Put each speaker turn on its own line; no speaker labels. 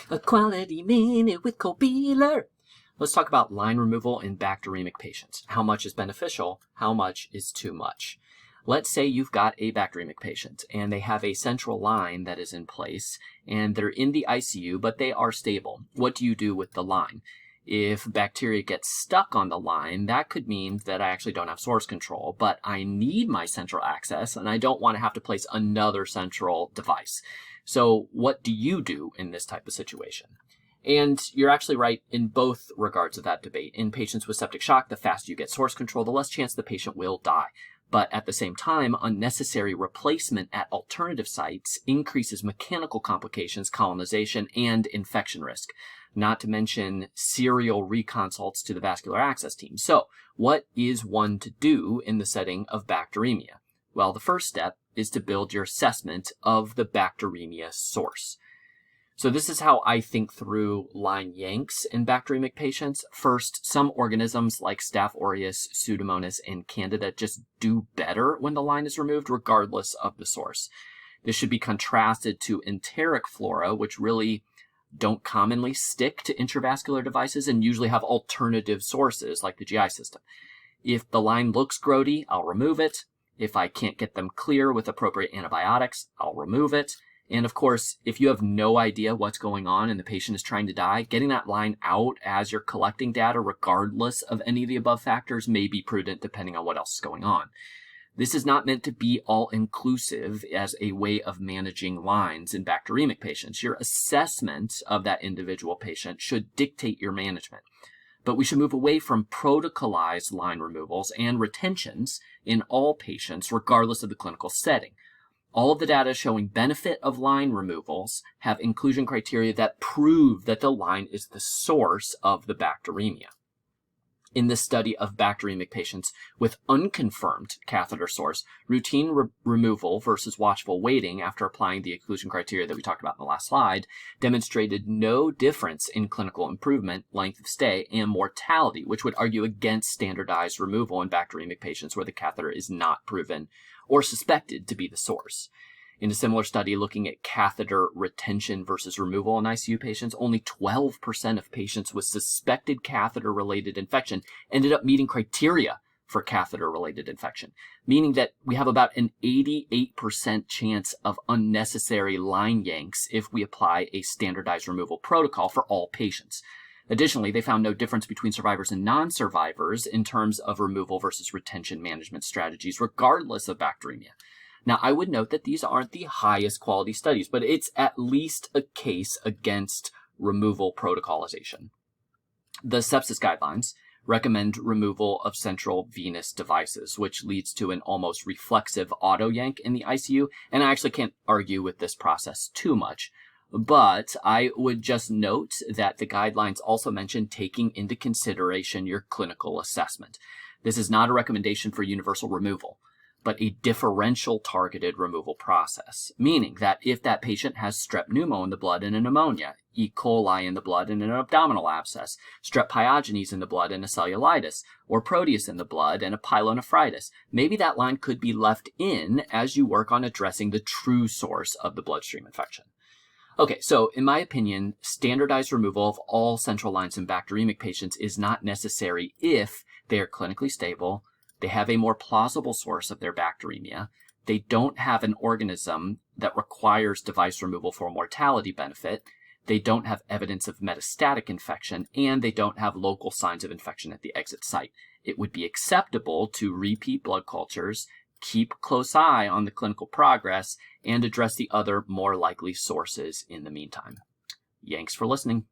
A quality minute with Cole Beeler. Let's talk about line removal in bacteremic patients. How much is beneficial? How much is too much? Let's say you've got a bacteremic patient and they have a central line that is in place and they're in the ICU, but they are stable. What do you do with the line? If bacteria gets stuck on the line, that could mean that I actually don't have source control, but I need my central access and I don't want to have to place another central device. So what do you do in this type of situation? And you're actually right in both regards of that debate. In patients with septic shock, the faster you get source control, the less chance the patient will die. But at the same time, unnecessary replacement at alternative sites increases mechanical complications, colonization, and infection risk, not to mention serial reconsults to the vascular access team. So what is one to do in the setting of bacteremia? Well, the first step is to build your assessment of the bacteremia source. So this is how I think through line Yanks in bacteremic patients. First, some organisms like Staph aureus, Pseudomonas, and Candida just do better when the line is removed, regardless of the source. This should be contrasted to enteric flora, which really don't commonly stick to intravascular devices and usually have alternative sources like the GI system. If the line looks grody, I'll remove it. If I can't get them clear with appropriate antibiotics, I'll remove it. And of course, if you have no idea what's going on and the patient is trying to die, getting that line out as you're collecting data, regardless of any of the above factors, may be prudent depending on what else is going on. This is not meant to be all-inclusive as a way of managing lines in bacteremic patients. Your assessment of that individual patient should dictate your management. But we should move away from protocolized line removals and retentions in all patients, regardless of the clinical setting. All of the data showing benefit of line removals have inclusion criteria that prove that the line is the source of the bacteremia. In this study of bacteremic patients with unconfirmed catheter source, routine removal versus watchful waiting after applying the inclusion criteria that we talked about in the last slide demonstrated no difference in clinical improvement, length of stay, and mortality, which would argue against standardized removal in bacteremic patients where the catheter is not proven or suspected to be the source. In a similar study looking at catheter retention versus removal in ICU patients, only 12% of patients with suspected catheter-related infection ended up meeting criteria for catheter-related infection, meaning that we have about an 88% chance of unnecessary line yanks if we apply a standardized removal protocol for all patients. Additionally, they found no difference between survivors and non-survivors in terms of removal versus retention management strategies, regardless of bacteremia. Now, I would note that these aren't the highest quality studies, but it's at least a case against removal protocolization. The sepsis guidelines recommend removal of central venous devices, which leads to an almost reflexive auto yank in the ICU, and I actually can't argue with this process too much. But I would just note that the guidelines also mention taking into consideration your clinical assessment. This is not a recommendation for universal removal, but a differential targeted removal process, meaning that if that patient has strep pneumo in the blood and a pneumonia, E. coli in the blood and an abdominal abscess, strep pyogenes in the blood and a cellulitis, or proteus in the blood and a pyelonephritis, maybe that line could be left in as you work on addressing the true source of the bloodstream infection. Okay, so in my opinion, standardized removal of all central lines in bacteremic patients is not necessary if they are clinically stable, they have a more plausible source of their bacteremia, they don't have an organism that requires device removal for a mortality benefit, they don't have evidence of metastatic infection, and they don't have local signs of infection at the exit site. It would be acceptable to repeat blood cultures, keep close eye on the clinical progress, and address the other more likely sources in the meantime. Yanks for listening.